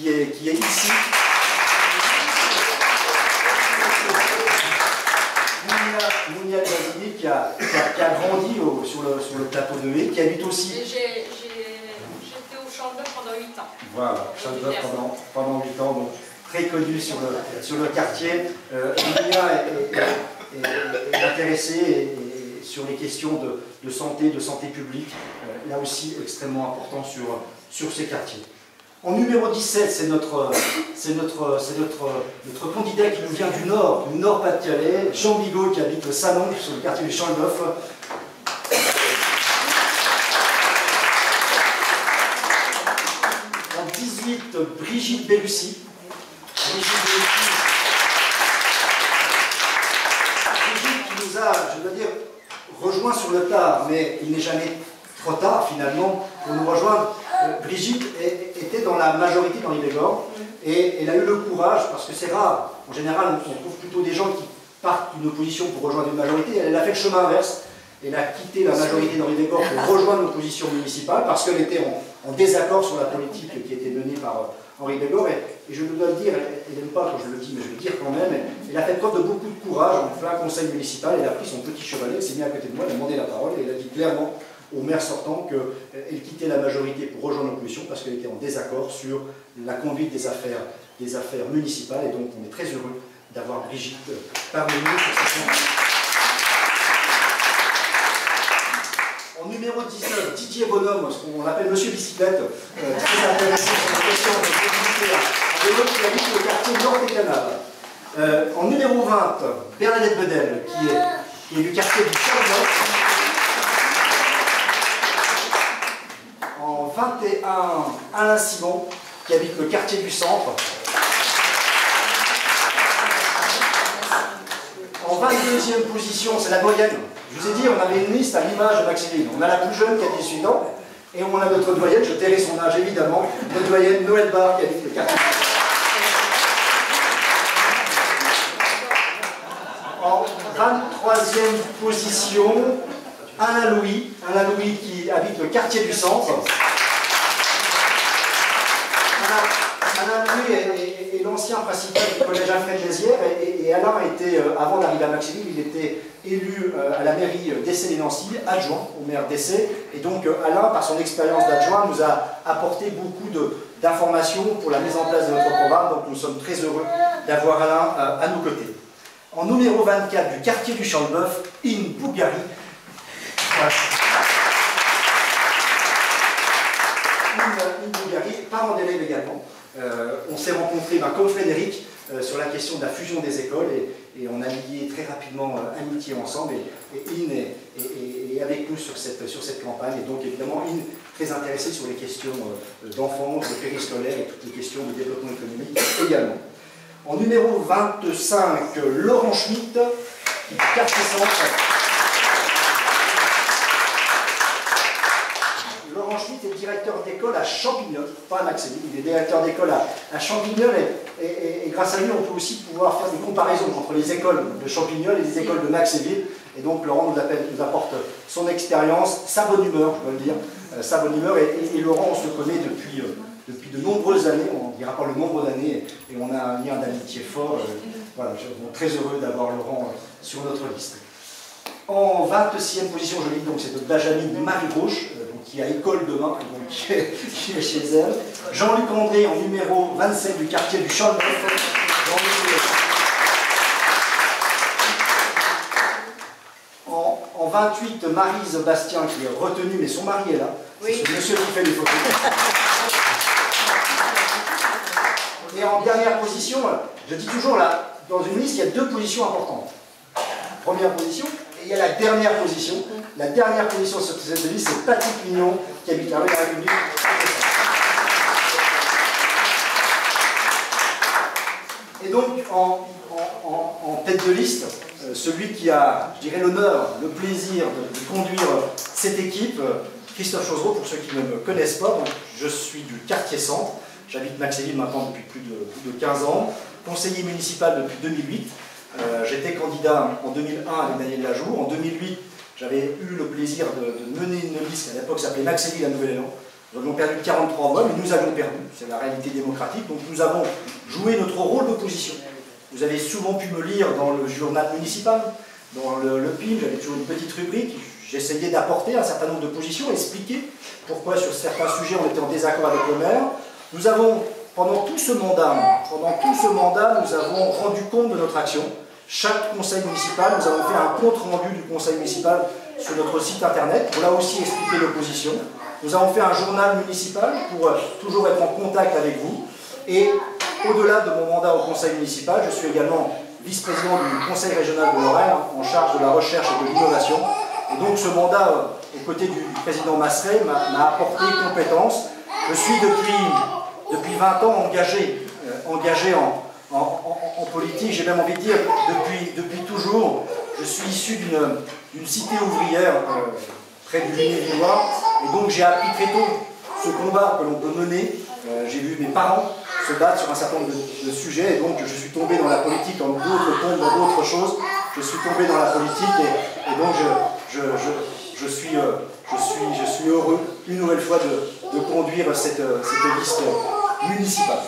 qui est ici. Mounia Basili qui a grandi sur le plateau de Haye, qui habite aussi. J'étais au Champ-d'Œuf pendant 8 ans. Voilà, Champ-d'Œuf pendant 8 ans, donc très connu sur le quartier. Mounia est intéressée sur les questions de santé publique, là aussi extrêmement important sur ces quartiers. En numéro 17, c'est notre candidat qui nous vient du Nord Pas-de-Calais, Jean Bigot, qui habite le Salon, sur le quartier du Champ-d'Œuf. En 18, Brigitte Bellucci. Brigitte qui nous a, je dois dire, rejoint sur le tard, mais il n'est jamais trop tard finalement pour nous rejoindre. Brigitte était dans la majorité dans l'Yvelines et elle a eu le courage, parce que c'est rare, en général on trouve plutôt des gens qui partent d'une opposition pour rejoindre une majorité. Elle a fait le chemin inverse, elle a quitté la majorité dans l'Yvelines pour rejoindre l'opposition municipale parce qu'elle était en désaccord sur la politique qui était menée par Henri Bellegour. Et je dois le dire, elle n'aime pas quand je le dis, mais je vais le dire quand même, elle a fait preuve de beaucoup de courage en plein conseil municipal. Elle a pris son petit chevalet, elle s'est mise à côté de moi, elle a demandé la parole et elle a dit clairement au maire sortant qu'elle quittait la majorité pour rejoindre l'opposition parce qu'elle était en désaccord sur la conduite des affaires municipales. Et donc on est très heureux d'avoir Brigitte parmi nous pour cette campagne. En numéro 19, Didier Bonhomme, ce qu'on appelle Monsieur Bicyclette, très intéressé sur la question de mobilité à vélo, qui habite le quartier Nord des Canals. En numéro 20, Bernadette Bedel, qui est du quartier du Champ-d'Œuf. En 21, Alain Simon, qui habite le quartier du Centre. En 22e position, c'est la doyenne. Je vous ai dit, on avait une liste à l'image de Maxime. On a la plus jeune qui a 18 ans, et on a notre doyenne, je tairai son âge évidemment, notre doyenne Noël Barre qui habite le quartier. En 23e position, Alain Louis qui habite le quartier du Centre. Alain Louis est l'ancien principal du collège Alfred Mézières et Alain était, avant d'arriver à Maxéville, il était élu à la mairie d'Essey-les-Nancy, adjoint au maire d'Essey. Et donc Alain, par son expérience d'adjoint, nous a apporté beaucoup d'informations pour la mise en place de notre programme. Donc nous sommes très heureux d'avoir Alain à nos côtés. En numéro 24 du quartier du Champ-d'Œuf, In Bougari. In Bougari, parent d'élèves également. On s'est rencontrés comme Frédéric sur la question de la fusion des écoles et on a lié très rapidement amitié ensemble et In est avec nous sur cette campagne et donc évidemment In très intéressé sur les questions d'enfance, de périscolaire et toutes les questions de développement économique également. En numéro 25, Laurent Schmitt, du quartier Centre. Laurent Schmitt est directeur d'école à Champignol, pas à Maxéville, il est directeur d'école à Champignol et grâce à lui on peut aussi pouvoir faire des comparaisons entre les écoles de Champignol et les écoles de Maxéville. Et donc Laurent nous apporte son expérience, sa bonne humeur, je dois le dire, sa bonne humeur. Et Laurent, on se connaît depuis de nombreuses années, on ne dira pas le nombre d'années, et on a un lien d'amitié fort. Voilà, je suis très heureux d'avoir Laurent sur notre liste. En 26e position, je lis donc c'est de Benjamin Marie-Gauche, qui a école demain, donc qui est chez elle. Jean-Luc André en numéro 27 du quartier du Champ-d'Œuf. En 28, Maryse Bastien qui est retenue, mais son mari est là. Oui. C'est ce monsieur qui fait les photos. Et en dernière position, je dis toujours là, dans une liste, il y a deux positions importantes. Première position, et il y a la dernière position. La dernière position sur cette liste, c'est Patrick Mignon, qui habite la rue de la République. Et donc, en tête de liste, celui qui a, je dirais, l'honneur, le plaisir de conduire cette équipe, Christophe Chauzereau, pour ceux qui ne me connaissent pas, donc je suis du quartier Centre, j'habite Maxéville maintenant depuis plus de 15 ans, conseiller municipal depuis 2008, j'étais candidat en 2001 avec Daniel Lajoux, en 2008 j'avais eu le plaisir de mener une liste qui à l'époque s'appelait Maxéville à Nouvel-Élan, Nous avions perdu 43 voix, mais nous avions perdu. C'est la réalité démocratique. Donc nous avons joué notre rôle d'opposition. Vous avez souvent pu me lire dans le journal municipal, dans le PIM, j'avais toujours une petite rubrique. J'essayais d'apporter un certain nombre de positions, expliquer pourquoi sur certains sujets on était en désaccord avec le maire. Nous avons, pendant tout ce mandat, nous avons rendu compte de notre action. Chaque conseil municipal, nous avons fait un compte rendu du conseil municipal sur notre site internet pour là aussi expliquer l'opposition. Nous avons fait un journal municipal pour toujours être en contact avec vous. Et au-delà de mon mandat au conseil municipal, je suis également vice-président du conseil régional de Lorraine en charge de la recherche et de l'innovation. Et donc ce mandat, aux côtés du président Masseret, m'a apporté compétences. Je suis depuis 20 ans engagé en politique, j'ai même envie de dire depuis toujours. Je suis issu d'une cité ouvrière près du Lunévillois, et donc j'ai appris très tôt ce combat que l'on peut mener. J'ai vu mes parents se battre sur un certain nombre de sujets, et donc je suis tombé dans la politique en d'autres tombent dans d'autres choses. Je suis tombé dans la politique, et donc je suis heureux une nouvelle fois de conduire cette liste municipale.